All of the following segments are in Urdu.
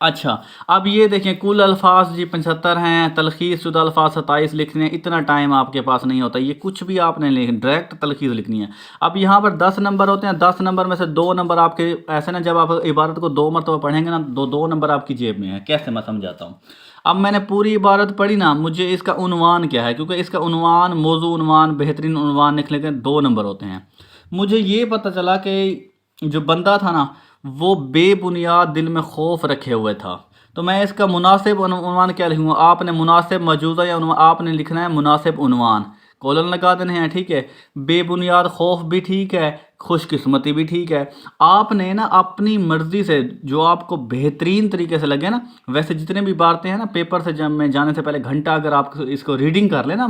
اچھا، اب یہ دیکھیں کل الفاظ جی 75 ہیں، تلخیص شدہ الفاظ 27 لکھنے ہیں، اتنا ٹائم آپ کے پاس نہیں ہوتا، یہ کچھ بھی آپ نے ڈائریکٹ تلخیص لکھنی ہے۔ اب یہاں پر 10 نمبر ہوتے ہیں، 10 نمبر میں سے 2 نمبر آپ کے ایسے نا، جب آپ عبارت کو 2 مرتبہ پڑھیں گے نا، 2 نمبر آپ کی جیب میں ہے۔ کیسے میں سمجھاتا ہوں؟ اب میں نے پوری عبارت پڑھی نا، مجھے اس کا عنوان کیا ہے، کیونکہ اس کا عنوان، موضوع عنوان، بہترین عنوان لکھنے کے 2 نمبر ہوتے ہیں۔ مجھے یہ پتہ چلا کہ جو بندہ تھا نا، وہ بے بنیاد دل میں خوف رکھے ہوئے تھا، تو میں اس کا مناسب عنوان کیا لکھوں گا؟ آپ نے مناسب موجودہ یا عنوان آپ نے لکھنا ہے مناسب عنوان، کولن لگا دینے ہیں، ٹھیک ہے؟ بے بنیاد خوف بھی ٹھیک ہے، خوش قسمتی بھی ٹھیک ہے۔ آپ نے نا اپنی مرضی سے جو آپ کو بہترین طریقے سے لگے نا، ویسے جتنے بھی باتیں ہیں نا، پیپر سے جب میں جانے سے پہلے گھنٹہ اگر آپ اس کو ریڈنگ کر لیں نا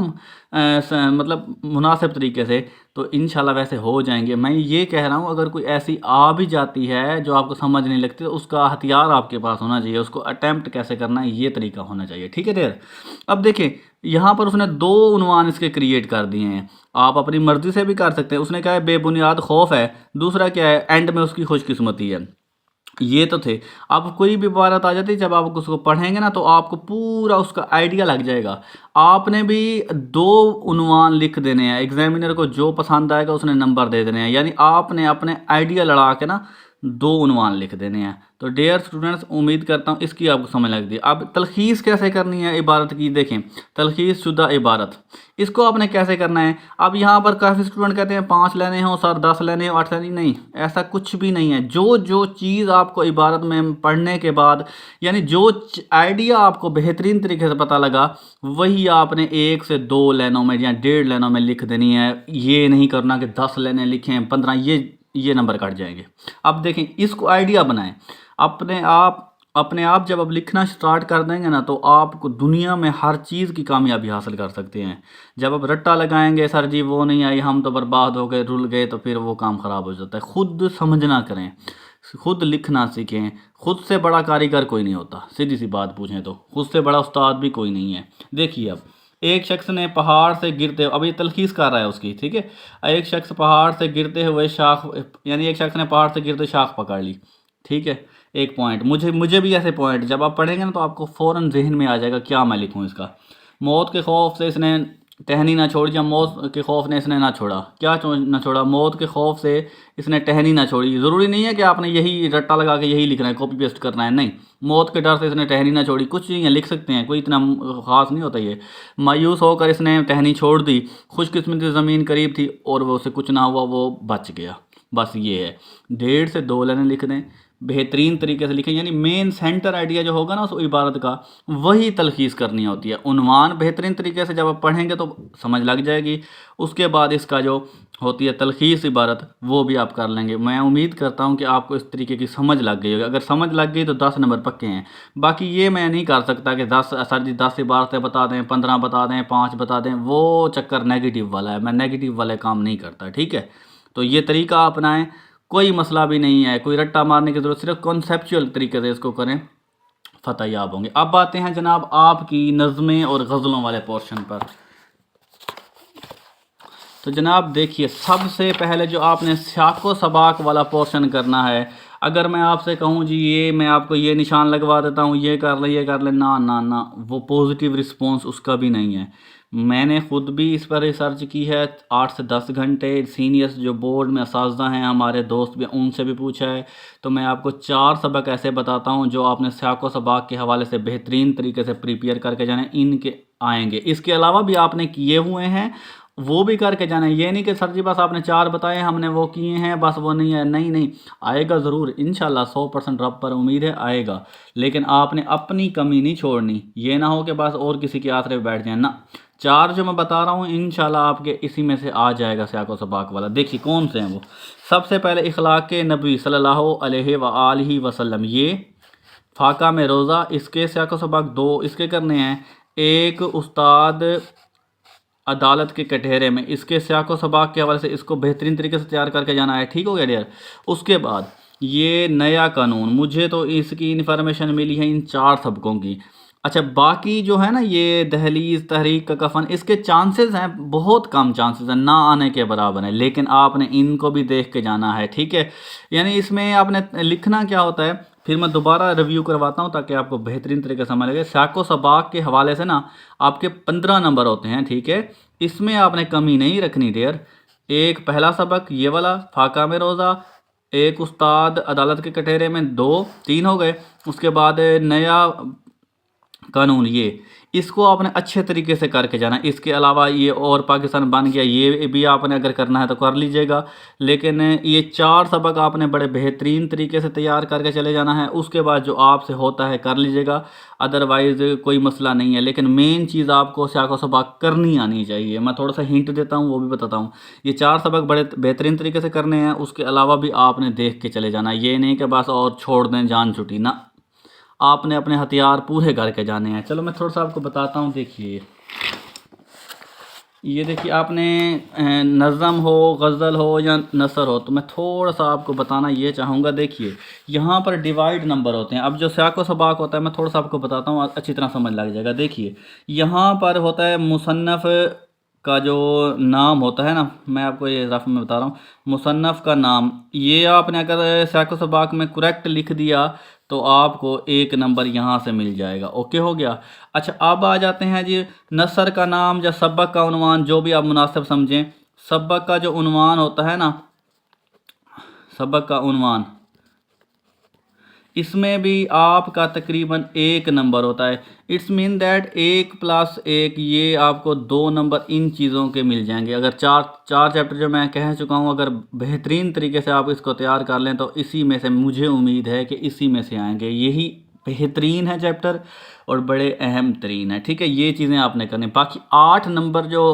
مطلب مناسب طریقے سے، تو انشاءاللہ ویسے ہو جائیں گے۔ میں یہ کہہ رہا ہوں اگر کوئی ایسی آ بھی جاتی ہے جو آپ کو سمجھ نہیں لگتی، تو اس کا ہتھیار آپ کے پاس ہونا چاہیے، اس کو اٹیمپٹ کیسے کرنا ہے یہ طریقہ ہونا چاہیے، ٹھیک ہے ڈیئر؟ اب دیکھیں یہاں پر اس نے 2 عنوان اس کے کریٹ کر دیے ہیں، آپ اپنی مرضی سے بھی کر سکتے ہیں۔ اس نے کہا ہے بے بنیاد خوف ہے، دوسرا کیا ہے، اینڈ میں اس کی خوش قسمتی ہے۔ یہ تو تھے۔ اب کوئی بھی عبارت آ جاتی ہے، جب آپ اس کو پڑھیں گے نا تو آپ کو پورا اس کا آئیڈیا لگ جائے گا۔ آپ نے بھی 2 عنوان لکھ دینے ہیں، ایگزامینر کو جو پسند آئے گا اس نے نمبر دے دینے ہیں، یعنی آپ نے اپنے آئیڈیا لڑا کے نا 2 عنوان لکھ دینے ہیں۔ تو ڈیئر اسٹوڈنٹس، امید کرتا ہوں اس کی آپ کو سمجھ لگ دی۔ اب تلخیص کیسے کرنی ہے عبارت کی، دیکھیں تلخیص شدہ عبارت، اس کو آپ نے کیسے کرنا ہے؟ اب یہاں پر کافی اسٹوڈنٹ کہتے ہیں 5 لینے ہوں سر، 10 لینے ہوں، 8 لینے، نہیں، ایسا کچھ بھی نہیں ہے۔ جو چیز آپ کو عبارت میں پڑھنے کے بعد، یعنی جو آئیڈیا آپ کو بہترین طریقے سے پتہ لگا، وہی آپ نے 1 سے 2 لینوں میں یا 1.5 لینوں میں لکھ دینی ہے۔ یہ نہیں کرنا کہ 10 لینے لکھیں، 15، یہ نمبر کٹ جائیں گے۔ اب دیکھیں اس کو آئیڈیا بنائیں اپنے آپ جب آپ لکھنا سٹارٹ کر دیں گے نا، تو آپ کو دنیا میں ہر چیز کی کامیابی حاصل کر سکتے ہیں۔ جب آپ رٹا لگائیں گے سر جی وہ نہیں آئی، ہم تو برباد ہو گئے، رل گئے، تو پھر وہ کام خراب ہو جاتا ہے۔ خود سمجھنا کریں، خود لکھنا سیکھیں۔ خود سے بڑا کاریگر کوئی نہیں ہوتا، سیدھی سی بات پوچھیں تو خود سے بڑا استاد بھی کوئی نہیں ہے۔ دیکھیے اب ایک شخص نے پہاڑ سے گرتے، اب یہ تلخیص کر رہا ہے اس کی، ٹھیک ہے؟ ایک شخص پہاڑ سے گرتے ہوئے شاخ، یعنی ایک شخص نے پہاڑ سے گرتے شاخ پکڑ لی، ٹھیک ہے؟ ایک پوائنٹ، مجھے بھی ایسے پوائنٹ جب آپ پڑھیں گے نا تو آپ کو فوراً ذہن میں آ جائے گا کیا میں لکھوں اس کا۔ موت کے خوف سے اس نے ٹہنی نہ چھوڑی، یا موت کے خوف نے اس نے نہ چھوڑا، کیا نہ چھوڑا؟ موت کے خوف سے اس نے ٹہنی نہ چھوڑی۔ ضروری نہیں ہے کہ آپ نے یہی رٹا لگا کے یہی لکھنا ہے، کاپی پیسٹ کرنا ہے، نہیں۔ موت کے ڈر سے اس نے ٹہنی نہ چھوڑی، کچھ نہیں ہے، لکھ سکتے ہیں، کوئی اتنا خاص نہیں ہوتا یہ۔ مایوس ہو کر اس نے ٹہنی چھوڑ دی، خوش قسمتی زمین قریب تھی اور وہ اسے کچھ نہ ہوا، وہ بچ گیا۔ بس یہ ہے، 1.5 سے 2 لائنیں لکھ دیں، بہترین طریقے سے لکھیں، یعنی مین سینٹر آئیڈیا جو ہوگا نا اس عبارت کا، وہی تلخیص کرنی ہوتی ہے۔ عنوان بہترین طریقے سے جب آپ پڑھیں گے تو سمجھ لگ جائے گی، اس کے بعد اس کا جو ہوتی ہے تلخیص عبارت، وہ بھی آپ کر لیں گے۔ میں امید کرتا ہوں کہ آپ کو اس طریقے کی سمجھ لگ گئی ہوگی۔ اگر سمجھ لگ گئی تو 10 نمبر پکے ہیں۔ باقی یہ میں نہیں کر سکتا کہ 10 سر جی 10 عبارتیں بتا دیں، 15 بتا دیں، 5 بتا دیں، وہ چکر نیگیٹو والا ہے، میں نیگیٹو والے کام نہیں کرتا، ٹھیک ہے؟ تو یہ طریقہ اپنائیں، کوئی مسئلہ بھی نہیں ہے، کوئی رٹا مارنے کی ضرورت، صرف کنسیپچول طریقے سے اس کو کریں، فتح یاب ہوں گے۔ اب آتے ہیں جناب آپ کی نظمیں اور غزلوں والے پورشن پر۔ تو جناب دیکھیے، سب سے پہلے جو آپ نے سیاق و سباق والا پورشن کرنا ہے، اگر میں آپ سے کہوں جی یہ میں آپ کو یہ نشان لگوا دیتا ہوں، یہ کر لیں، یہ کر لیں، نہ، وہ پوزیٹیو رسپانس اس کا بھی نہیں ہے۔ میں نے خود بھی اس پر ریسرچ کی ہے، 8 سے 10 گھنٹے، سینئرز جو بورڈ میں اساتذہ ہیں، ہمارے دوست بھی، ان سے بھی پوچھا ہے، تو میں آپ کو 4 سبق ایسے بتاتا ہوں جو آپ نے سیاق و سباق کے حوالے سے بہترین طریقے سے پریپیئر کر کے جانے، ان کے آئیں گے۔ اس کے علاوہ بھی آپ نے کیے ہوئے ہیں، وہ بھی کر کے جانا ہے۔ یہ نہیں کہ سر جی بس آپ نے 4 بتائے، ہم نے وہ کیے ہیں، بس وہ نہیں ہے، نہیں، آئے گا ضرور انشاءاللہ، 100% رب پر امید ہے آئے گا، لیکن آپ نے اپنی کمی نہیں چھوڑنی۔ یہ نہ ہو کہ بس اور کسی کے آسرے بیٹھ جائیں، نہ، 4 جو میں بتا رہا ہوں انشاءاللہ آپ کے اسی میں سے آ جائے گا سیاق و سباق والا۔ دیکھیے کون سے ہیں وہ۔ سب سے پہلے اخلاق نبی صلی اللہ علیہ وآلہ وسلم، یہ فاقہ میں روزہ، اس کے سیاق و سباق 2 اس کے کرنے ہیں۔ ایک استاد عدالت کے کٹہرے میں، اس کے سیاق و سباق کے حوالے سے اس کو بہترین طریقے سے تیار کر کے جانا ہے، ٹھیک ہو گیا ڈیئر؟ اس کے بعد یہ نیا قانون، مجھے تو اس کی انفارمیشن ملی ہے ان 4 سبقوں کی۔ اچھا باقی جو ہے نا یہ دہلیز، تحریک کا کفن، اس کے چانسز ہیں، بہت کم چانسز ہیں، نہ آنے کے برابر ہیں، لیکن آپ نے ان کو بھی دیکھ کے جانا ہے، ٹھیک ہے؟ یعنی اس میں آپ نے لکھنا کیا ہوتا ہے، پھر میں دوبارہ ریویو کرواتا ہوں تاکہ آپ کو بہترین طریقے سے سمجھ لگے. سیاق و سباق کے حوالے سے نا آپ کے 15 نمبر ہوتے ہیں, ٹھیک ہے. اس میں آپ نے کمی نہیں رکھنی ڈیئر. ایک پہلا سبق یہ والا فاقہ میں روزہ, ایک استاد عدالت کے کٹہرے میں, 3 ہو گئے. اس کے بعد نیا قانون, اس کو آپ نے اچھے طریقے سے کر کے جانا. اس کے علاوہ یہ اور پاکستان بن گیا, یہ بھی آپ نے اگر کرنا ہے تو کر لیجئے گا. لیکن یہ 4 سبق آپ نے بڑے بہترین طریقے سے تیار کر کے چلے جانا ہے. اس کے بعد جو آپ سے ہوتا ہے کر لیجئے گا, ادروائز کوئی مسئلہ نہیں ہے. لیکن مین چیز آپ کو سیاق و سباق کرنی آنی چاہیے. میں تھوڑا سا ہنٹ دیتا ہوں, وہ بھی بتاتا ہوں. یہ 4 سبق بڑے بہترین طریقے سے کرنے ہیں. اس کے علاوہ بھی آپ نے دیکھ کے چلے جانا, یہ نہیں کہ بس اور چھوڑ دیں جان چھٹی نہ, آپ نے اپنے ہتھیار پورے کر کے جانے ہیں. چلو میں تھوڑا سا آپ کو بتاتا ہوں. دیکھیے یہ دیکھیے, آپ نے نظم ہو, غزل ہو یا نثر ہو, تو میں تھوڑا سا آپ کو بتانا یہ چاہوں گا. دیکھیے یہاں پر ڈیوائڈ نمبر ہوتے ہیں. اب جو سیاق و سباق ہوتا ہے میں تھوڑا سا آپ کو بتاتا ہوں, اچھی طرح سمجھ لگ جائے گا. دیکھیے یہاں پر ہوتا ہے مصنف کا جو نام ہوتا ہے نا, میں آپ کو یہ اضافہ میں بتا رہا ہوں, مصنف کا نام. یہ آپ نے اگر سیاق و سباق میں کریکٹ لکھ دیا تو آپ کو 1 نمبر یہاں سے مل جائے گا. اوکے ہو گیا. اچھا اب آ جاتے ہیں جی نثر کا نام یا سبق کا عنوان, جو بھی آپ مناسب سمجھیں. سبق کا جو عنوان ہوتا ہے نا, سبق کا عنوان, اس میں بھی آپ کا تقریباً 1 نمبر ہوتا ہے. اٹس مین دیٹ 1 + 1 یہ آپ کو 2 نمبر ان چیزوں کے مل جائیں گے. اگر چار چیپٹر جو میں کہہ چکا ہوں, اگر بہترین طریقے سے آپ اس کو تیار کر لیں تو اسی میں سے مجھے امید ہے کہ اسی میں سے آئیں گے. یہی بہترین ہے چیپٹر اور بڑے اہم ترین ہے, ٹھیک ہے. یہ چیزیں آپ نے کرنی. باقی 8 نمبر جو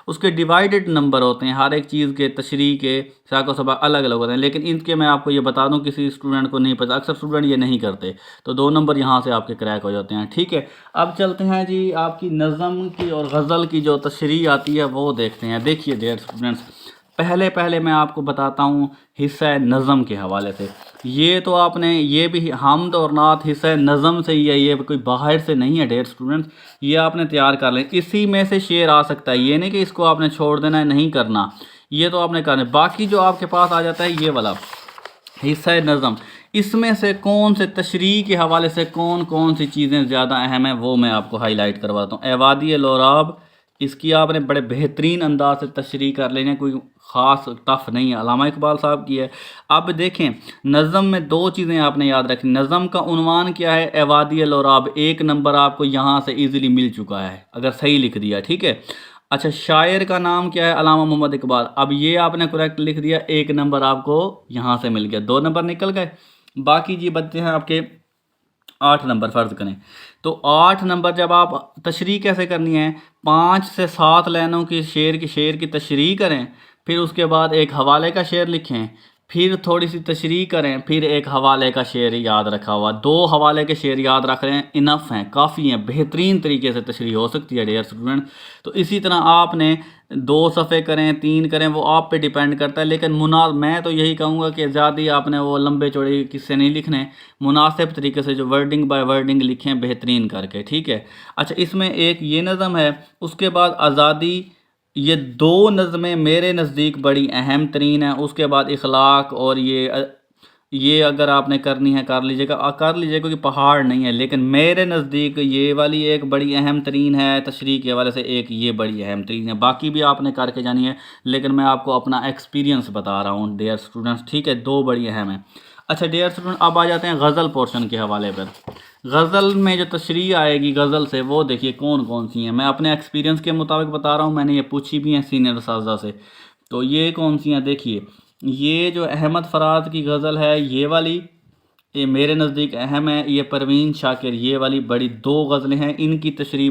اس کے ڈیوائیڈڈ نمبر ہوتے ہیں, ہر ایک چیز کے تشریح کے سیاق و سباق الگ الگ ہوتے ہیں. لیکن ان کے میں آپ کو یہ بتا دوں, کسی اسٹوڈنٹ کو نہیں پتہ, اکثر اسٹوڈنٹ یہ نہیں کرتے, تو 2 نمبر یہاں سے آپ کے کریک ہو جاتے ہیں, ٹھیک ہے. اب چلتے ہیں جی آپ کی نظم کی اور غزل کی جو تشریح آتی ہے وہ دیکھتے ہیں. دیکھیے ڈیئر اسٹوڈنٹس, پہلے میں آپ کو بتاتا ہوں حصہ نظم کے حوالے سے. یہ تو آپ نے, یہ بھی حمد اور نعت حصہ نظم سے ہی ہے, یہ کوئی باہر سے نہیں ہے ڈیئر اسٹوڈنٹس. یہ آپ نے تیار کر لیں, اسی میں سے شعر آ سکتا ہے, یہ نہیں کہ اس کو آپ نے چھوڑ دینا ہے, نہیں کرنا, یہ تو آپ نے کرنا ہے. باقی جو آپ کے پاس آ جاتا ہے یہ والا حصہ نظم, اس میں سے کون سے تشریح کے حوالے سے کون سی چیزیں زیادہ اہم ہیں وہ میں آپ کو ہائی لائٹ کرواتا ہوں. ایوادی لوراب, اس کی آپ نے بڑے بہترین انداز سے تشریح کر لیں, کوئی خاص ٹف نہیں ہے, علامہ اقبال صاحب کی ہے. اب دیکھیں نظم میں 2 چیزیں آپ نے یاد رکھیں. نظم کا عنوان کیا ہے, ایوادی لوراب, 1 نمبر آپ کو یہاں سے ایزیلی مل چکا ہے اگر صحیح لکھ دیا, ٹھیک ہے. اچھا شاعر کا نام کیا ہے, علامہ محمد اقبال. اب یہ آپ نے کریکٹ لکھ دیا, 1 نمبر آپ کو یہاں سے مل گیا, 2 نمبر نکل گئے. باقی جی بچتے ہیں آپ کے 8 نمبر فرض کریں. تو 8 نمبر جب آپ تشریح کیسے کرنی ہے, 5 سے 7 لائنوں کی شعر کی تشریح کریں, پھر اس کے بعد ایک حوالے کا شعر لکھیں, پھر تھوڑی سی تشریح کریں, پھر ایک حوالے کا شعر یاد رکھا ہوا. 2 حوالے کے شعر یاد رکھ رہے ہیں, انف ہیں, کافی ہیں, بہترین طریقے سے تشریح ہو سکتی ہے ڈیئر اسٹوڈنٹ. تو اسی طرح آپ نے 2 صفحے کریں, 3 کریں, وہ آپ پہ ڈیپینڈ کرتا ہے. لیکن میں تو یہی کہوں گا کہ زیادہ آپ نے وہ لمبے چوڑے قصے نہیں لکھنے, مناسب طریقے سے جو ورڈنگ بائی ورڈنگ لکھیں بہترین کر کے, ٹھیک ہے. اچھا اس میں ایک یہ نظم ہے, اس کے بعد آزادی. یہ 2 نظمیں میرے نزدیک بڑی اہم ترین ہیں. اس کے بعد اخلاق, اور یہ اگر آپ نے کرنی ہے کر لیجئے گا, کیونکہ پہاڑ نہیں ہے. لیکن میرے نزدیک یہ والی ایک بڑی اہم ترین ہے تشریح کے حوالے سے, ایک یہ بڑی اہم ترین ہے. باقی بھی آپ نے کر کے جانی ہے, لیکن میں آپ کو اپنا ایکسپیرینس بتا رہا ہوں ڈیئر اسٹوڈنٹس, ٹھیک ہے. 2 بڑی اہم ہیں. اچھا ڈیئر اسٹوڈنٹ, اب آ جاتے ہیں غزل پورشن کے حوالے پر. غزل میں جو تشریح آئے گی غزل سے, وہ دیکھیے کون سی ہیں. میں اپنے ایکسپیرینس کے مطابق بتا رہا ہوں, میں نے یہ پوچھی بھی ہیں سینئر اساتذہ سے. تو یہ کون سی ہیں, دیکھیے یہ جو احمد فراز کی غزل ہے یہ والی, یہ میرے نزدیک اہم ہے. یہ پروین شاکر, یہ والی بڑی 2 غزلیں ہیں, ان کی تشریح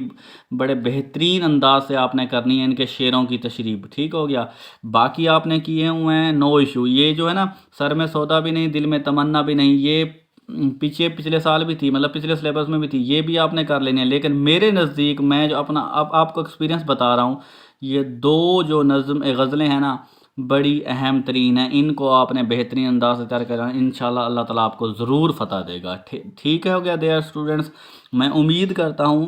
بڑے بہترین انداز سے آپ نے کرنی ہے, ان کے شعروں کی تشریح, ٹھیک ہو گیا. باقی آپ نے کیے ہوئے ہیں نو ایشو, یہ جو ہے نا, سر میں سودا بھی نہیں, دل میں تمنا بھی نہیں, یہ پچھلے سال بھی تھی, مطلب پچھلے سلیبس میں بھی تھی, یہ بھی آپ نے کر لینی ہے. لیکن میرے نزدیک میں جو اپنا آپ کو ایکسپیرینس بتا رہا ہوں, یہ 2 جو غزلیں ہیں نا بڑی اہم ترین ہیں, ان کو آپ نے بہترین انداز سے تیار کرنا, انشاءاللہ اللہ تعالیٰ آپ کو ضرور فتح دے گا, ٹھیک ہے. ہو گیا ڈیئر اسٹوڈنٹس, میں امید کرتا ہوں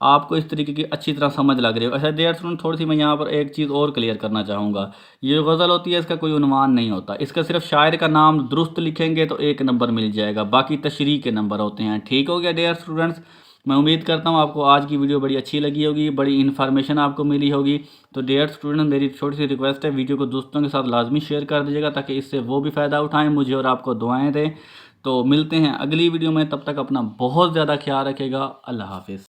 آپ کو اس طریقے کی اچھی طرح سمجھ لگ رہی ہو۔ اچھا ڈیئر اسٹوڈنٹ، تھوڑی سی میں یہاں پر ایک چیز اور کلیئر کرنا چاہوں گا۔ یہ جو غزل ہوتی ہے اس کا کوئی عنوان نہیں ہوتا، اس کا صرف شاعر کا نام درست لکھیں گے تو 1 نمبر مل جائے گا، باقی تشریح کے نمبر ہوتے ہیں۔ ٹھیک ہو گیا ڈیئر اسٹوڈنٹس؟ میں امید کرتا ہوں آپ کو آج کی ویڈیو بڑی اچھی لگی ہوگی، بڑی انفارمیشن آپ کو ملی ہوگی۔ تو ڈیئر اسٹوڈنٹ، میری چھوٹی سی ریکویسٹ ہے، ویڈیو کو دوستوں کے ساتھ لازمی شیئر کر دیجیے گا تاکہ اس سے وہ بھی فائدہ اٹھائیں، مجھے اور آپ کو دعائیں دیں۔ تو ملتے ہیں اگلی ویڈیو میں، تب تک اپنا بہت زیادہ خیال رکھے گا۔ اللہ حافظ۔